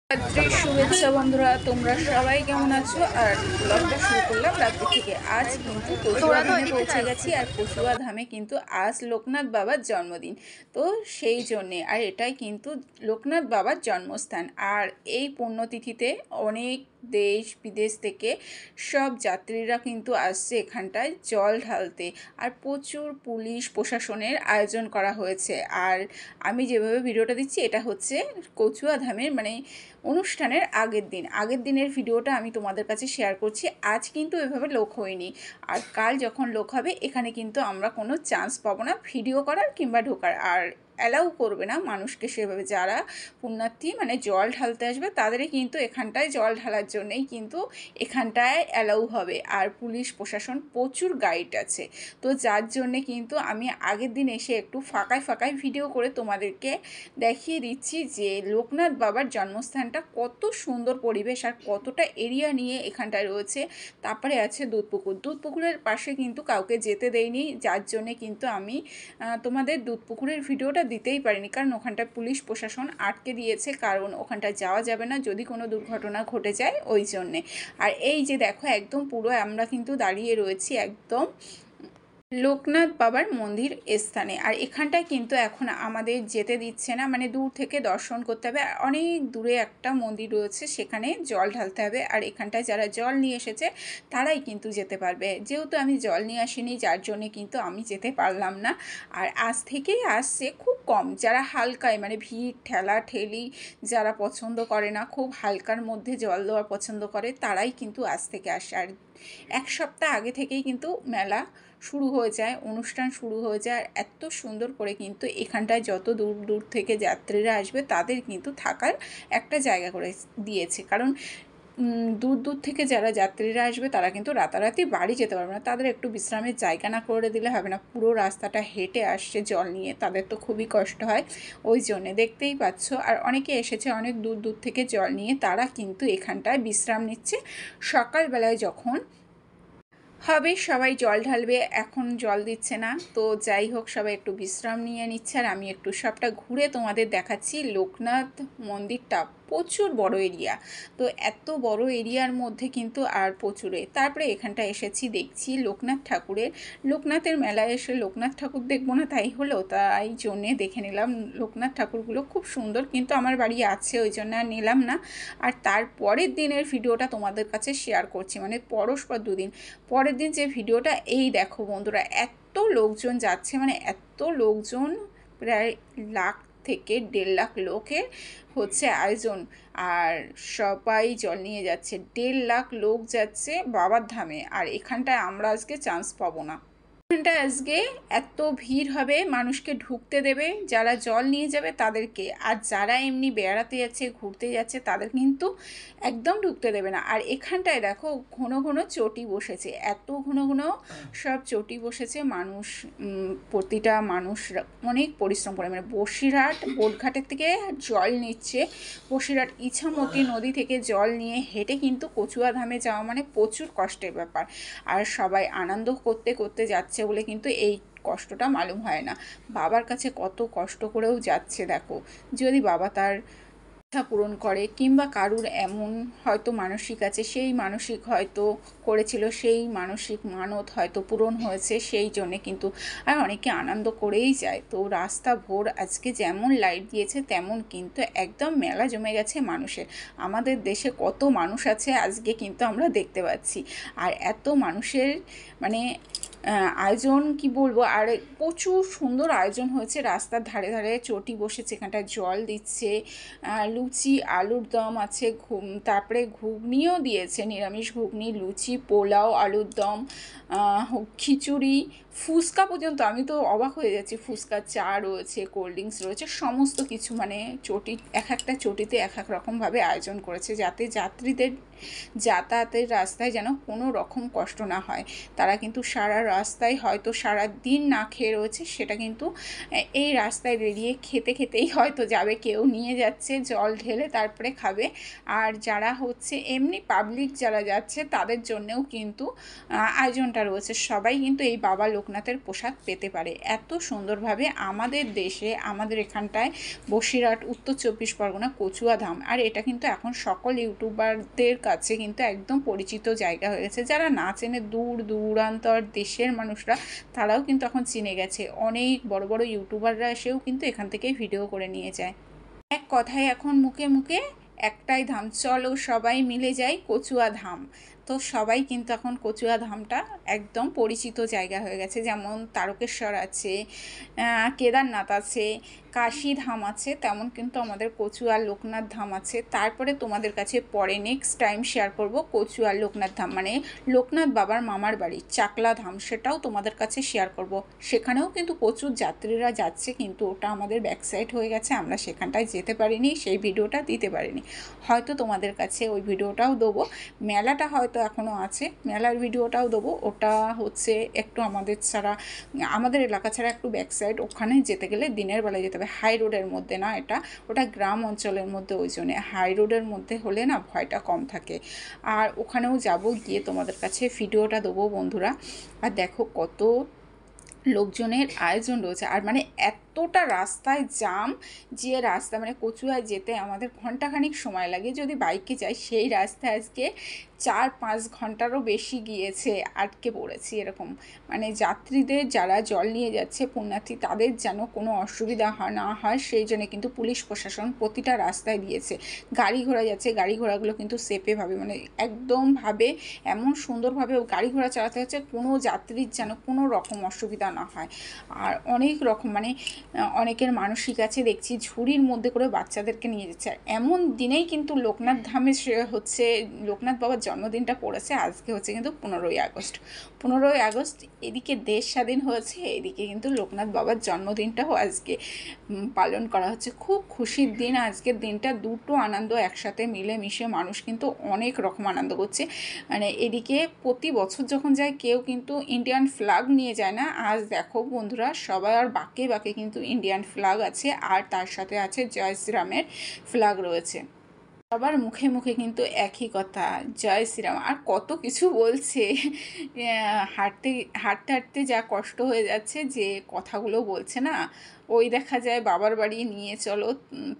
রাত্রি শুভেচ্ছা বন্ধুরা, তোমরা সবাই কেমন আছো? আর ব্লগটা শুরু করলাম রাত্রি থেকে। আজ কিন্তু কচুয়া ধামে পৌঁছে গেছি, আর কচুয়া ধামে কিন্তু আজ লোকনাথ বাবার জন্মদিন। তো সেই জন্যে, আর এটাই কিন্তু লোকনাথ বাবার জন্মস্থান। আর এই পুণ্যতিথিতে অনেক দেশ বিদেশ থেকে সব যাত্রীরা কিন্তু আসছে এখানটায় জল ঢালতে, আর প্রচুর পুলিশ প্রশাসনের আয়োজন করা হয়েছে। আর আমি যেভাবে ভিডিওটা দিচ্ছি এটা হচ্ছে কচুয়া ধামের অনুষ্ঠানের আগের দিনের ভিডিওটা আমি তোমাদের কাছে শেয়ার করছি। আজ কিন্তু এভাবে লোক হয়নি, আর কাল যখন লোক হবে এখানে কিন্তু আমরা কোনো চান্স পাবো না ভিডিও করার কিংবা ঢোকার, আর অ্যালাউ করবে না মানুষকে সেভাবে। যারা পুণ্যার্থী জল ঢালতে আসবে তাদেরই কিন্তু এখানটায় জল ঢালার জন্যেই কিন্তু এখানটায় অ্যালাউ হবে। আর পুলিশ প্রশাসন প্রচুর গাইড আছে, তো যার জন্যে কিন্তু আমি আগের দিন এসে একটু ফাঁকায় ফাঁকায় ভিডিও করে তোমাদেরকে দেখিয়ে দিচ্ছি যে লোকনাথ বাবার জন্মস্থানটা কত সুন্দর পরিবেশ আর কতটা এরিয়া নিয়ে এখানটায় রয়েছে। তারপরে আছে দুধপুকুরের পাশে কিন্তু কাউকে যেতে দেয়নি, যার জন্যে কিন্তু আমি তোমাদের দুধপুকুরের ভিডিওটা দিতেই পারিনি, কারণ ওখানটায় পুলিশ প্রশাসন আটকে দিয়েছে, কারণ ওখানটায় যাওয়া যাবে না যদি কোনো দুর্ঘটনা ঘটে যায় ওই জন্যে। আর এই যে দেখো একদম পুরো আমরা কিন্তু দাঁড়িয়ে রয়েছি একদম লোকনাথ বাবার মন্দির স্থানে। আর এখানটায় কিন্তু এখন আমাদের যেতে দিচ্ছে না, দূর থেকে দর্শন করতে হবে। আর অনেক দূরে একটা মন্দির রয়েছে, সেখানে জল ঢালতে হবে। আর এখানটায় যারা জল নিয়ে এসেছে তারাই কিন্তু যেতে পারবে, যেহেতু আমি জল নিয়ে আসিনি যার জন্যে কিন্তু আমি যেতে পারলাম না। আর আজ থেকেই আসছে খুব কম, যারা হালকায় ভিড় ঠেলা ঠেলি যারা পছন্দ করে না, খুব হালকার মধ্যে জল দেওয়া পছন্দ করে, তারাই কিন্তু আজ থেকে আসে। আর এক সপ্তাহ আগে থেকেই কিন্তু মেলা শুরু হয়ে যায়, অনুষ্ঠান শুরু হয়ে যায়। আর এত সুন্দর করে কিন্তু এখানটায় যত দূর দূর থেকে যাত্রীরা আসবে তাদের কিন্তু থাকার একটা জায়গা করে দিয়েছে, কারণ দূর দূর থেকে যারা যাত্রীরা আসবে তারা কিন্তু রাতারাতি বাড়ি যেতে পারবে না, তাদের একটু বিশ্রামের জায়গা না করে দিলে হবে না। পুরো রাস্তাটা হেঁটে আসছে জল নিয়ে, তাদের তো খুবই কষ্ট হয়, ওই জন্যে দেখতেই পাচ্ছ। আর অনেকে এসেছে অনেক দূর দূর থেকে জল নিয়ে, তারা কিন্তু এখানটায় বিশ্রাম নিচ্ছে। সকালবেলায় যখন হবে সবাই জল ঢালবে, এখন জল দিচ্ছে না, তো যাই হোক সবাই একটু বিশ্রাম নিয়ে নিচ্ছে। আর আমি একটু সবটা ঘুরে তোমাদের দেখাচ্ছি। লোকনাথ মন্দিরটা প্রচুর বড় এরিয়া, তো এত বড় এরিয়ার মধ্যে কিন্তু আর প্রচুরে। তারপরে এখানটা এসেছি, দেখছি লোকনাথের মেলায় এসে লোকনাথ ঠাকুর দেখবো না তাই হলো, তাই জন্যে দেখে নিলাম। লোকনাথ ঠাকুরগুলো খুব সুন্দর, কিন্তু আমার বাড়ি আছে ওই জন্য আর নিলাম না। আর তারপরের দিনের ভিডিওটা তোমাদের কাছে শেয়ার করছি, পরস্পর দুদিন পরের দিন যে ভিডিওটা। এই দেখো বন্ধুরা, এত লোকজন যাচ্ছে, এত লোকজন, প্রায় লাখ থেকে 1.5 লাখ লোকের হচ্ছে আয়োজন। আর সবাই জল নিয়ে যাচ্ছে, 1.5 লাখ লোক যাচ্ছে বাবার ধামে। আর এখানটায় আমরা আজকে চান্স পাবো না, এখানটা আজকে এত ভিড় হবে, মানুষকে ঢুকতে দেবে যারা জল নিয়ে যাবে তাদেরকে, আর যারা এমনি বেড়াতে যাচ্ছে ঘুরতে যাচ্ছে তাদের কিন্তু একদম ঢুকতে দেবে না। আর এখানটায় দেখো ঘন ঘন চটি বসেছে, এত ঘন ঘন সব চটি বসেছে। প্রতিটা মানুষ অনেক পরিশ্রম করে, বসিরহাট বোটঘাটের থেকে জল নিচ্ছে, বসিরহাট ইছামতি নদী থেকে জল নিয়ে হেঁটে কিন্তু কচুয়া ধামে যাওয়া প্রচুর কষ্টের ব্যাপার। আর সবাই আনন্দ করতে করতে যাচ্ছে বলে কিন্তু এই কষ্টটা মালুম হয় না, বাবার কাছে কত কষ্ট করেও যাচ্ছে। দেখো, যদি বাবা তার ইচ্ছা পূরণ করে, কিংবা কারুর এমন হয়তো মানসিক আছে, সেই মানসিক হয়তো করেছিল, সেই মানসিক মানত হয়তো পূরণ হয়েছে, সেই জন্যে কিন্তু আর অনেকে আনন্দ করেই যায়। তো রাস্তা ভোর আজকে যেমন লাইট দিয়েছে তেমন কিন্তু একদম মেলা জমে গেছে মানুষের। আমাদের দেশে কত মানুষ আছে আজকে কিন্তু আমরা দেখতে পাচ্ছি। আর এত মানুষের আয়োজন কি বলবো, আর প্রচুর সুন্দর আয়োজন হয়েছে। রাস্তার ধারে ধারে চটি বসেছে, এখানটায় জল দিচ্ছে, লুচি আলুর দম আছে, তারপরে ঘুগনিও দিয়েছে, নিরামিষ ঘুগনি, লুচি, পোলাও, আলুর দম, খিচুড়ি, ফুচকা পর্যন্ত। আমি তো অবাক হয়ে যাচ্ছি, ফুচকা, চা রয়েছে, কোল্ড ড্রিঙ্কস রয়েছে, সমস্ত কিছু। চটি, এক একটা চটিতে এক এক রকমভাবে আয়োজন করেছে, যাতে যাত্রীদের যাতায়াতের রাস্তায় যেন কোনো রকম কষ্ট না হয়। তারা কিন্তু সারা রাস্তায় হয়তো সারা দিন না খেয়ে রয়েছে, সেটা কিন্তু এই রাস্তায় বেরিয়ে খেতে খেতেই হয়তো যাবে, কেউ নিয়ে যাচ্ছে জল ঢেলে তারপরে খাবে। আর যারা হচ্ছে এমনি পাবলিক যারা যাচ্ছে তাদের জন্যেও কিন্তু আয়োজনটা রয়েছে। সবাই কিন্তু এই বাবা লোকনাথের প্রসাদ পেতে পারে। এত সুন্দরভাবে আমাদের দেশে, আমাদের এখানটায় বসিরহাট, উত্তর 24 পরগনা, কচুয়া ধাম। আর এটা কিন্তু এখন সকল ইউটিউবারদের কাছে কিন্তু একদম পরিচিত জায়গা হয়ে গেছে। যারা না চেনে দূর দূরান্তর দেশের মানুষরা, তারাও কিন্তু এখন চিনে গেছে। অনেক বড় বড় ইউটিউবাররা এসেও কিন্তু এখান থেকেই ভিডিও করে নিয়ে যায়। এক কথায় এখন মুখে মুখে একটাই ধাম, চলো সবাই মিলে যাই কচুয়া ধাম। তো সবাই কিন্তু এখন কচুয়া ধামটা একদম পরিচিত জায়গা হয়ে গেছে। যেমন তারকেশ্বর আছে, কেদারনাথ আছে, কাশী ধাম আছে, তেমন কিন্তু আমাদের কচুয়া লোকনাথ ধাম আছে। তারপরে তোমাদের কাছে পরে নেক্সট টাইম শেয়ার করব কচুয়া লোকনাথ ধাম, মানে লোকনাথ বাবার মামার বাড়ি চাকলা ধাম, সেটাও তোমাদের কাছে শেয়ার করব। সেখানেও কিন্তু প্রচুর যাত্রীরা যাচ্ছে, কিন্তু ওটা আমাদের ব্যাকসাইড হয়ে গেছে, আমরা সেখানটায় যেতে পারিনি, সেই ভিডিওটা দিতে পারিনি। হয়তো তোমাদের কাছে ওই ভিডিওটাও দেবো। মেলাটা হয়তো এখনও আছে, মেলার ভিডিওটাও দেবো। ওটা হচ্ছে একটু আমাদের এলাকা ছাড়া একটু ব্যাকসাইড, ওখানে যেতে গেলে দিনের বেলায় যেতে হবে। হাই রোডের মধ্যে না, ওটা গ্রাম অঞ্চলের মধ্যে, ওই জন্যে হাই রোডের মধ্যে হলে না ভয়টা কম থাকে। আর ওখানেও যাব, গিয়ে তোমাদের কাছে ভিডিওটা দেবো বন্ধুরা। আর দেখো কত লোকজনের আয়োজন রয়েছে। আর মানে এতটা রাস্তায় জাম, যে রাস্তা মানে কচুয়ায় যেতে আমাদের ঘন্টাখানিক সময় লাগে যদি বাইকে যাই, সেই রাস্তায় আজকে 4-5 ঘন্টারও বেশি গিয়েছে, আটকে পড়েছি এরকম। মানে যাত্রীদের যারা জল নিয়ে যাচ্ছে পুণ্যার্থী, তাদের যেন কোনো অসুবিধা না হয়, সেই জন্য কিন্তু পুলিশ প্রশাসন প্রতিটা রাস্তায় দিয়েছে। গাড়ি ঘোড়া যাচ্ছে, গাড়ি ঘোড়াগুলো কিন্তু সেফেভাবে, মানে একদমভাবে এমন সুন্দরভাবে গাড়ি ঘোড়া চালাতে হচ্ছে কোনো যাত্রীর যেন কোনো রকম অসুবিধা না হয়। আর অনেক রকম মানে অনেকের মানসিক আছে দেখছি, ঝুড়ির মধ্যে করে বাচ্চাদেরকে নিয়ে যাচ্ছে। আর এমন দিনেই কিন্তু লোকনাথ ধামে হচ্ছে লোকনাথ বাবার জন্মদিনটা পড়েছে। আজকে হচ্ছে কিন্তু 15ই আগস্ট। 15ই আগস্ট এদিকে দেশ স্বাধীন হয়েছে, এদিকে কিন্তু লোকনাথ বাবার জন্মদিনটাও আজকে পালন করা হচ্ছে। খুব খুশির দিন আজকের দিনটা, দুটো আনন্দ একসাথে মিলেমিশে মানুষ কিন্তু অনেক রকম আনন্দ করছে। মানে এদিকে প্রতি বছর যখন যায় কেউ কিন্তু ইন্ডিয়ান ফ্ল্যাগ নিয়ে যায় না, আজ দেখো বন্ধুরা সবার বাঁকে বাঁকে কিন্তু ইন্ডিয়ান ফ্ল্যাগ আছে, আর তার সাথে আছে জয় শ্রীরামের ফ্ল্যাগ রয়েছে। সবার মুখে মুখে কিন্তু একই কথা, জয় শ্রীরাম। আর কত কিছু বলছে, হাঁটতে হাঁটতে হাঁটতে যা কষ্ট হয়ে যাচ্ছে, যে কথাগুলো বলছে না, ওই দেখা যায় বাবার বাড়ি নিয়ে চলো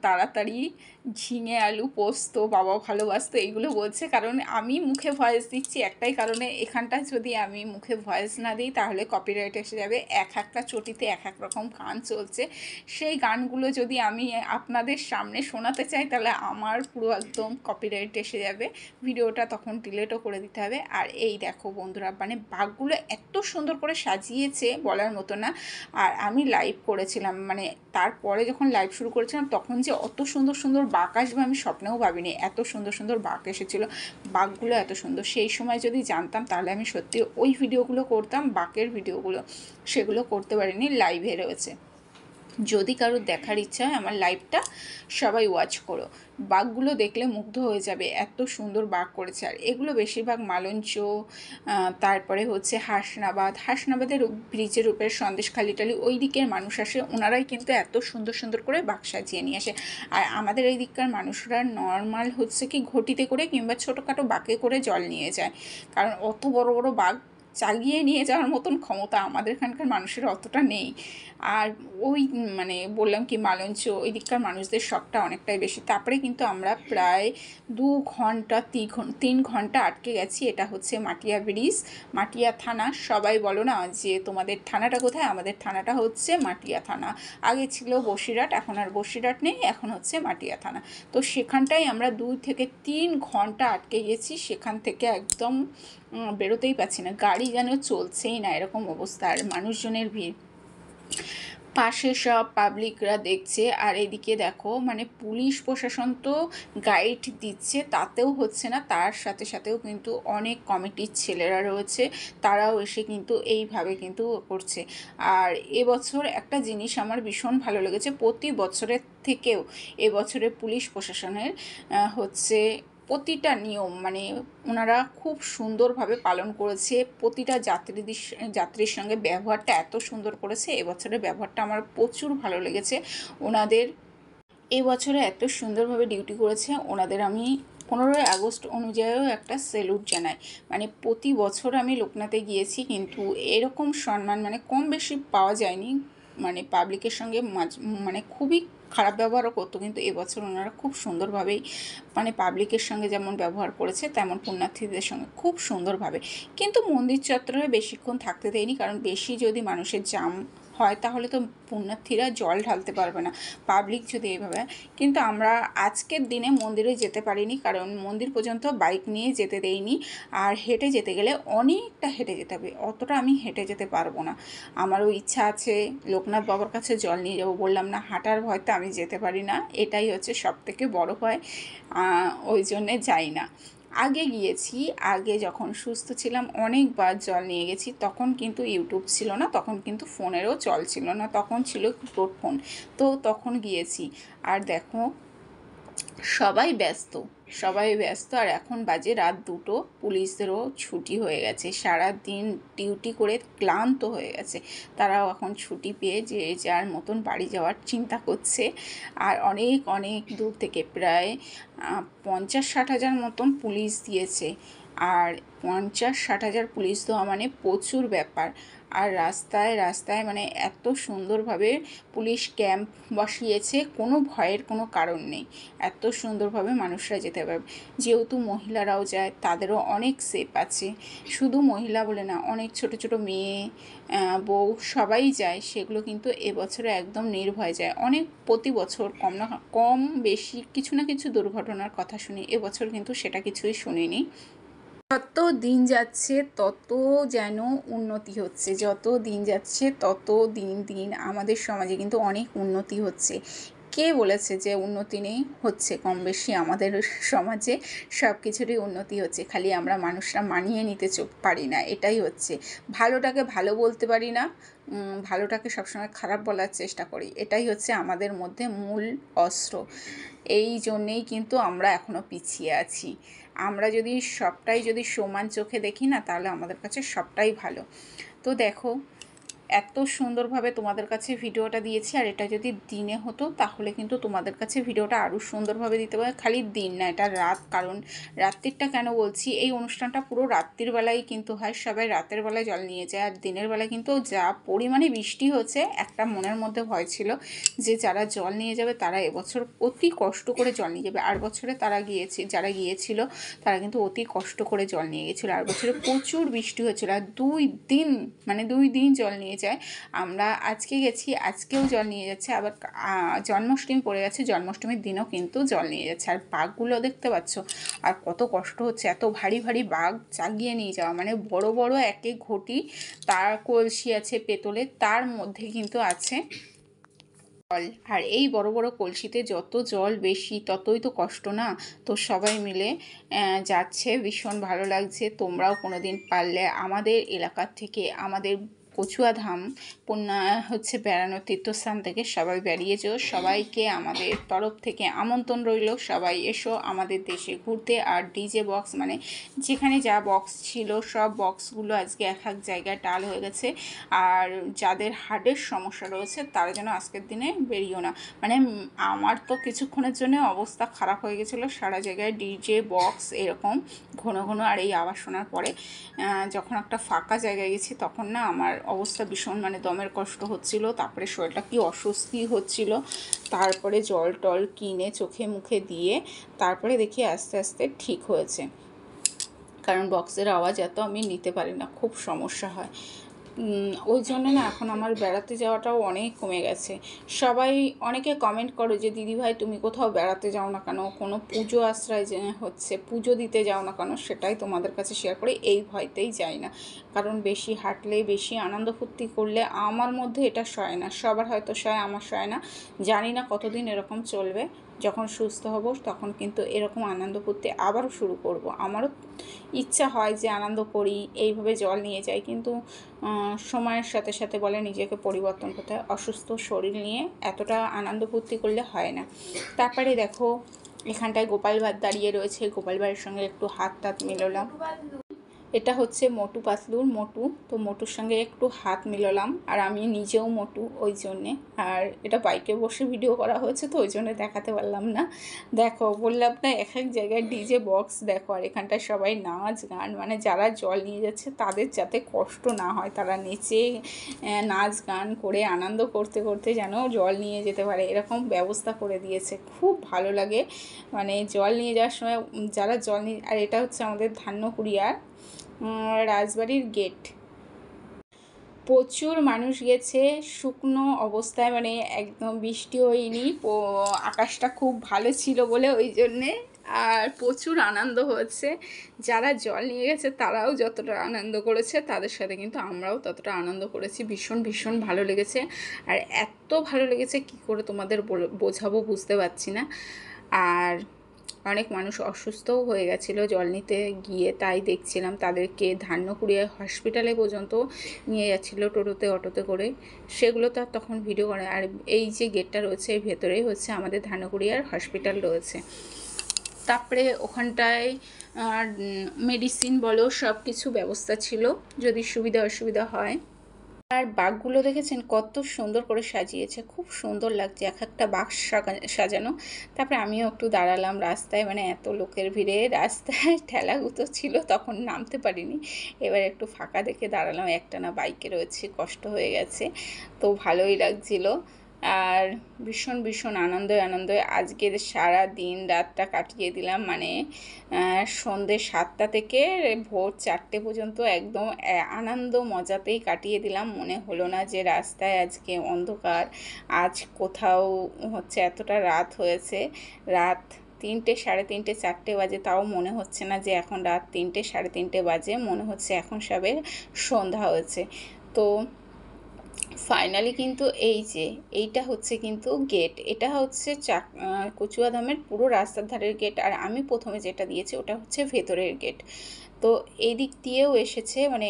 তাড়াতাড়ি, ঝিঙে আলু পোস্ত বাবা ভালোবাসতো, এইগুলো বলছে। কারণ আমি মুখে ভয়েস দিচ্ছি একটাই কারণে, এখানটা যদি আমি মুখে ভয়েস না দিই তাহলে কপিরাইট এসে যাবে। এক একটা চটিতে এক এক রকম গান চলছে, সেই গানগুলো যদি আমি আপনাদের সামনে শোনাতে চাই তাহলে আমার পুরো একদম কপিরাইট এসে যাবে, ভিডিওটা তখন ডিলেটও করে দিতে হবে। আর এই দেখো বন্ধুরা, মানে বাঘগুলো এত সুন্দর করে সাজিয়েছে বলার মতো না। আর আমি লাইভ করেছিলাম, মানে তারপরে যখন লাইভ শুরু করেছিলাম তখন যে অত সুন্দর সুন্দর বাঘ আসবে আমি স্বপ্নেও ভাবিনি। এত সুন্দর সুন্দর বাঘ এসেছিলো, বাঘগুলো এত সুন্দর। সেই সময় যদি জানতাম তাহলে আমি সত্যি ওই ভিডিওগুলো করতাম, বাঘের ভিডিওগুলো, সেগুলো করতে পারিনি, লাইভে রয়েছে। যদি কারোর দেখার ইচ্ছা হয় আমার লাইভটা সবাই ওয়াচ করো, বাঘগুলো দেখলে মুগ্ধ হয়ে যাবে, এত সুন্দর বাঘ করেছে। আর এগুলো বেশিরভাগ মালঞ্চ, তারপরে হচ্ছে হাসনাবাদের ব্রিজের উপরে সন্দেশখালি টালি ওই দিকের মানুষ আসে, ওনারাই কিন্তু এত সুন্দর সুন্দর করে বাঘ সাজিয়ে নিয়ে আসে। আর আমাদের এই দিককার মানুষরা নর্মাল হচ্ছে কি ঘটিতে করে কিংবা ছোটোখাটো বাঁকে করে জল নিয়ে যায়, কারণ অত বড় বড় বাঘ চাগিয়ে নিয়ে যাওয়ার মতন ক্ষমতা আমাদের এখানকার মানুষের অতটা নেই। আর ওই মানে বললাম কি মালঞ্চ ওই দিককার মানুষদের শখটা অনেকটাই বেশি। তারপরে কিন্তু আমরা প্রায় 2 ঘন্টা 3 ঘন্টা আটকে গেছি। এটা হচ্ছে মাটিয়া ব্রিজ, মাটিয়া থানা। সবাই বলো না যে তোমাদের থানাটা কোথায়, আমাদের থানাটা হচ্ছে মাটিয়া থানা। আগে ছিল বসিরহাট, এখন আর বসিরহাট নেই, এখন হচ্ছে মাটিয়া থানা। তো সেখানটাই আমরা 2 থেকে 3 ঘন্টা আটকে গেছি, সেখান থেকে একদম বেরোতেই পারছি না, গাড়ি যেন চলছেই না, এরকম অবস্থা। আর মানুষজনের ভিড়, পাশে সব পাবলিকরা দেখছে। আর এদিকে দেখো মানে পুলিশ প্রশাসন তো গাইড দিচ্ছে, তাতেও হচ্ছে না, তার সাথে সাথেও কিন্তু অনেক কমিটির ছেলেরা রয়েছে, তারাও এসে কিন্তু এইভাবে কিন্তু করছে। আর এবছর একটা জিনিস আমার ভীষণ ভালো লেগেছে, প্রতি বছরের থেকেও এবছরে পুলিশ প্রশাসনের হচ্ছে প্রতিটা নিয়ম মানে ওনারা খুব সুন্দরভাবে পালন করেছে। প্রতিটা যাত্রীর সঙ্গে ব্যবহারটা এত সুন্দর করেছে, এবছরের ব্যবহারটা আমার প্রচুর ভালো লেগেছে। ওনাদের এবছরে এত সুন্দরভাবে ডিউটি করেছে, ওনাদের আমি 15ই আগস্ট অনুযায়ীও একটা স্যালুট জানাই। মানে প্রতি বছর আমি লোকনাথে গিয়েছি, কিন্তু এরকম সম্মান মানে কম বেশি পাওয়া যায়নি। মানে পাবলিকের সঙ্গে মানে খুবই খারাপ ব্যবহারও করতো, কিন্তু এবছর ওনারা খুব সুন্দরভাবেই মানে পাবলিকের সঙ্গে যেমন ব্যবহার করেছে তেমন পুণ্যার্থীদের সঙ্গে খুব সুন্দরভাবে। কিন্তু মন্দির চত্বরে বেশিক্ষণ থাকতে দেয়নি, কারণ বেশি যদি মানুষের জাম হয় তাহলে তো পুণ্যার্থীরা জল ঢালতে পারবে না, পাবলিক যদি এইভাবে। কিন্তু আমরা আজকের দিনে মন্দিরে যেতে পারিনি, কারণ মন্দির পর্যন্ত বাইক নিয়ে যেতে দেয়নি, আর হেঁটে যেতে গেলে অনেকটা হেঁটে যেতে হবে, অতটা আমি হেঁটে যেতে পারবো না। আমারও ইচ্ছা আছে লোকনাথ বাবার কাছে জল নিয়ে যাবো, বললাম না হাঁটার ভয়তে আমি যেতে পারি না, এটাই হচ্ছে সবথেকে বড় ভয়, ওই জন্যে যাই না। আগে গিয়েছি, আগে যখন সুস্থ ছিলাম অনেকবার জল নিয়ে গেছি, তখন কিন্তু ইউটিউব ছিল না, তখন কিন্তু ফোনেরও চল ছিল না, তখন ছিল কিপ্যাড ফোন, তো তখন গিয়েছি। আর দেখো সবাই ব্যস্ত, সবাই ব্যস্ত, আর এখন বাজে রাত 2টো, পুলিশদেরও ছুটি হয়ে গেছে, সারা দিন ডিউটি করে ক্লান্ত হয়ে গেছে, তারাও এখন ছুটি পেয়ে যে যার মতন বাড়ি যাওয়ার চিন্তা করছে। আর অনেক অনেক দূর থেকে প্রায় 50-60 হাজার মতন পুলিশ দিয়েছে, আর 50-60 হাজার পুলিশ দেওয়া মানে প্রচুর ব্যাপার। আর রাস্তায় রাস্তায় মানে এত সুন্দরভাবে পুলিশ ক্যাম্প বসিয়েছে, কোনো ভয়ের কোনো কারণ নেই, এত সুন্দরভাবে মানুষরা যেতে পারবে। যেহেতু মহিলারাও যায়, তাদেরও অনেক সেফ আছে, শুধু মহিলা বলে না, অনেক ছোট ছোট মেয়ে বউ সবাই যায়, সেগুলো কিন্তু এবছরে একদম নির্ভয় যায়। অনেক প্রতি বছর কম বেশি কিছু না কিছু দুর্ঘটনার কথা শুনি, এবছর কিন্তু সেটা কিছুই শুনিনি। যত দিন যাচ্ছে তত যেন উন্নতি হচ্ছে, যত দিন যাচ্ছে তত দিন দিন আমাদের সমাজে কিন্তু অনেক উন্নতি হচ্ছে। কে বলেছে যে উন্নতি নেই? হচ্ছে কম বেশি আমাদের সমাজে সব কিছুরই উন্নতি হচ্ছে, খালি আমরা মানুষরা মানিয়ে নিতে পারি না, এটাই হচ্ছে। ভালোটাকে ভালো বলতে পারি না, ভালোটাকে সবসময় খারাপ বলার চেষ্টা করি, এটাই হচ্ছে আমাদের মধ্যে মূল অস্ত্র। এই জন্যেই কিন্তু আমরা এখনও পিছিয়ে আছি। আমরা যদি সবটাই যদি সমান চোখে দেখি না, তাহলে আমাদের কাছে সবটাই ভালো। তো দেখো এত সুন্দরভাবে তোমাদের কাছে ভিডিওটা দিয়েছি, আর এটা যদি দিনে হতো তাহলে কিন্তু তোমাদের কাছে ভিডিওটা আরও সুন্দরভাবে দিতে পারে। খালি দিন না, এটা রাত, কারণ রাত্রিরটা কেন বলছি, এই অনুষ্ঠানটা পুরো রাত্রির বেলায় কিন্তু হয়, সবাই রাতের বেলায় জল নিয়ে যায়, আর দিনের বেলায় কিন্তু যা পরিমাণে বৃষ্টি হচ্ছে, একটা মনের মধ্যে ভয় ছিল যে যারা জল নিয়ে যাবে তারা এবছর অতি কষ্ট করে জল নিয়ে যাবে। আর বছরে যারা গিয়েছিল তারা কিন্তু অতি কষ্ট করে জল নিয়ে গেছিলো, আর বছরে প্রচুর বৃষ্টি হয়েছিল, আর 2 দিন জল নিয়ে যায়। আমরা আজকে গেছি, আজকেও জল নিয়ে যাচ্ছে, আবার জন্মাষ্টমী পড়ে গেছে, জন্মাষ্টমীর দিনও কিন্তু জল নিয়ে যাচ্ছে। আর বাঘগুলো দেখতে পাচ্ছ, আর কত কষ্ট হচ্ছে, এত ভারী ভারী বাঘ চাগিয়ে নিয়ে যাওয়া, মানে বড় বড় এক এক ঘটি, তার কলসি আছে পেতলের, তার মধ্যে কিন্তু আছে জল, আর এই বড় বড় কলসিতে যত জল বেশি ততই তো কষ্ট না। তো সবাই মিলে যাচ্ছে, ভীষণ ভালো লাগছে। তোমরাও কোনোদিন পারলে আমাদের এলাকার থেকে, আমাদের কচুয়া ধাম হচ্ছে বেড়ানোর তীর্থস্থান থেকে সবাই বেরিয়ে যেও, সবাইকে আমাদের তরফ থেকে আমন্ত্রণ রইল, সবাই এসো আমাদের দেশে ঘুরতে। আর ডিজে বক্স মানে যেখানে যা বক্স ছিল সব বক্সগুলো আজকে এক এক জায়গায় টাল হয়ে গেছে, আর যাদের হার্টের সমস্যা রয়েছে তারা যেন আজকের দিনে বেরিয়েও না। মানে আমার তো কিছুক্ষণের জন্য অবস্থা খারাপ হয়ে গেছিলো, সারা জায়গায় ডিজে বক্স এরকম ঘন ঘন, আর এই আওয়াজ শোনার পরে যখন একটা ফাঁকা জায়গায় গেছি তখন না আমার অবস্থা ভীষণ মানে দমের কষ্ট হচ্ছিল, তারপরে শরীরটা কি অস্বস্তি হচ্ছিল, তারপরে জল টল কিনে চোখে মুখে দিয়ে তারপরে দেখি আস্তে আস্তে ঠিক হয়েছে, কারণ বক্সের আওয়াজ এত আমি নিতে পারি না, খুব সমস্যা হয়। ওই জন্য না এখন আমার বেড়াতে যাওয়াটাও অনেক কমে গেছে। সবাই অনেকে কমেন্ট করো যে দিদিভাই তুমি কোথাও বেড়াতে যাও না কেন, কোনো পুজো আশ্রয় যে হচ্ছে পুজো দিতে যাও না কেন, সেটাই তোমাদের কাছে শেয়ার করি। এই ভয়তেই যাই না, কারণ বেশি হাঁটলে বেশি আনন্দ ফুর্তি করলে আমার মধ্যে এটা সয় না, সবার হয়তো সয়, আমার সয় না, জানি না কতদিন এরকম চলবে। যখন সুস্থ হব তখন কিন্তু এরকম আনন্দ করতে আবারও শুরু করব। আমারও ইচ্ছা হয় যে আনন্দ করি, এইভাবে জল নিয়ে যাই, কিন্তু সময়ের সাথে সাথে বলে নিজেকে পরিবর্তন করতে হয়, অসুস্থ শরীর নিয়ে এতটা আনন্দ ফুর্তি করলে হয় না। তারপরে দেখো এখানটায় গোপাল ভাঁড় দাঁড়িয়ে রয়েছে, গোপাল ভাঁড়ের সঙ্গে একটু হাত টাত মেলালাম, এটা হচ্ছে মোটু পাতলুর মোটু, তো মোটুর সঙ্গে একটু হাত মিলালাম, আর আমি নিজেও মোটু ওই জন্যে। আর এটা বাইকে বসে ভিডিও করা হয়েছে তো ওই জন্য দেখাতে পারলাম না। দেখো বললাম না এক এক জায়গায় ডিজে বক্স দেখো, আর এখানটায় সবাই নাচ গান, মানে যারা জল নিয়ে যাচ্ছে তাদের যাতে কষ্ট না হয়, তারা নেচে নাচ গান করে আনন্দ করতে করতে যেন জল নিয়ে যেতে পারে, এরকম ব্যবস্থা করে দিয়েছে। খুব ভালো লাগে মানে জল নিয়ে যাওয়ার সময় যারা জল নিয়ে। আর এটা হচ্ছে আমাদের ধান্যকুড়িয়ার রাজবাড়ির গেট। প্রচুর মানুষ গেছে শুকনো অবস্থায়, মানে একদম বৃষ্টি হয়নি, আকাশটা খুব ভালো ছিল বলে ওই জন্যে। আর প্রচুর আনন্দ হয়েছে, যারা জল নিয়ে গেছে তারাও যতটা আনন্দ করেছে তাদের সাথে কিন্তু আমরাও ততটা আনন্দ করেছি। ভীষণ ভীষণ ভালো লেগেছে, আর এত ভালো লেগেছে কি করে তোমাদের বোঝাবো বুঝতে পারছি না। আর অনেক মানুষ অসুস্থও হয়ে গেছিলো জল নিতে গিয়ে, তাই দেখছিলাম তাদেরকে ধান্যকুড়িয়া হসপিটালে পর্যন্ত নিয়ে যাচ্ছিলো টোটোতে অটোতে করে, সেগুলো তো আর তখন ভিডিও করে। আর এই যে গেটটা রয়েছে এর ভেতরেই হচ্ছে আমাদের ধান্যকুড়িয়ার হসপিটাল রয়েছে। তারপরে ওখানটায় মেডিসিন বলো সব কিছু ব্যবস্থা ছিল যদি সুবিধা অসুবিধা হয়। আর বাঘগুলো দেখেছেন কত সুন্দর করে সাজিয়েছে, খুব সুন্দর লাগছে এক একটা বাঘ সাজানো। তারপরে আমিও একটু দাঁড়ালাম রাস্তায়, মানে এত লোকের ভিড়ে রাস্তায় ঠেলাগুতো ছিল তখন নামতে পারিনি, এবার একটু ফাঁকা দেখে দাঁড়ালাম, একটানা বাইকে রয়েছে কষ্ট হয়ে গেছে, তো ভালোই লাগছিলো। আর ভীষণ ভীষণ আনন্দে আজকের সারা দিন রাতটা কাটিয়ে দিলাম, মানে সন্ধ্যে 7টা থেকে ভোর 4টে পর্যন্ত একদম আনন্দ মজাতেই কাটিয়ে দিলাম। মনে হলো না যে রাস্তায় আজকে অন্ধকার, আজ কোথাও হচ্ছে এতটা রাত হয়েছে। রাত 3টে, 3:30, 4টে বাজে, তাও মনে হচ্ছে না যে এখন রাত 3টে, 3:30 বাজে, মনে হচ্ছে এখন সবে সন্ধ্যা হয়েছে। তো ফাইনালি কিন্তু এই যে এইটা হচ্ছে কিন্তু গেট, এটা হচ্ছে কচুয়াধামের পুরো রাস্তার ধারের গেট, আর আমি প্রথমে যেটা দিয়েছি ওটা হচ্ছে ভেতরের গেট। তো এই দিক দিয়েও এসেছে, মানে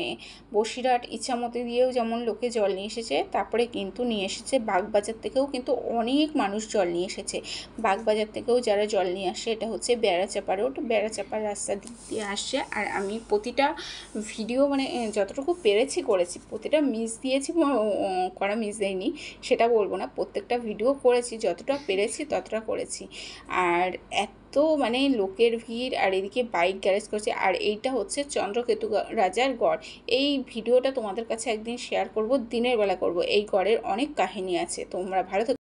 বসিরহাট ইছামতি দিয়েও যেমন লোকে জল নিয়ে এসেছে, তারপরে কিন্তু নিয়ে এসেছে বাগবাজার থেকেও কিন্তু অনেক মানুষ জল নিয়ে এসেছে। বাগবাজার থেকেও যারা জল নিয়ে আসে, এটা হচ্ছে বেড়াচাপা রোড, বেড়াচাপার রাস্তার দিক দিয়ে আসছে। আর আমি প্রতিটা ভিডিও মানে যতটুকু পেরেছি করেছি, প্রতিটা মিস দিয়েছি করা মিস দেয়নি সেটা বলবো না, প্রত্যেকটা ভিডিও করেছি, যতটা পেরেছি ততটা করেছি। আর এত মানে লোকের ভিড়, আর এদিকে বাইক গ্যারেজ করছে। আর এইটা হচ্ছে চন্দ্রকেতু রাজার গড়, এই ভিডিওটা তোমাদের কাছে একদিন শেয়ার করব, দিনের বেলা করব, এই গড়ের অনেক কাহিনী আছে। তোমরা ভালো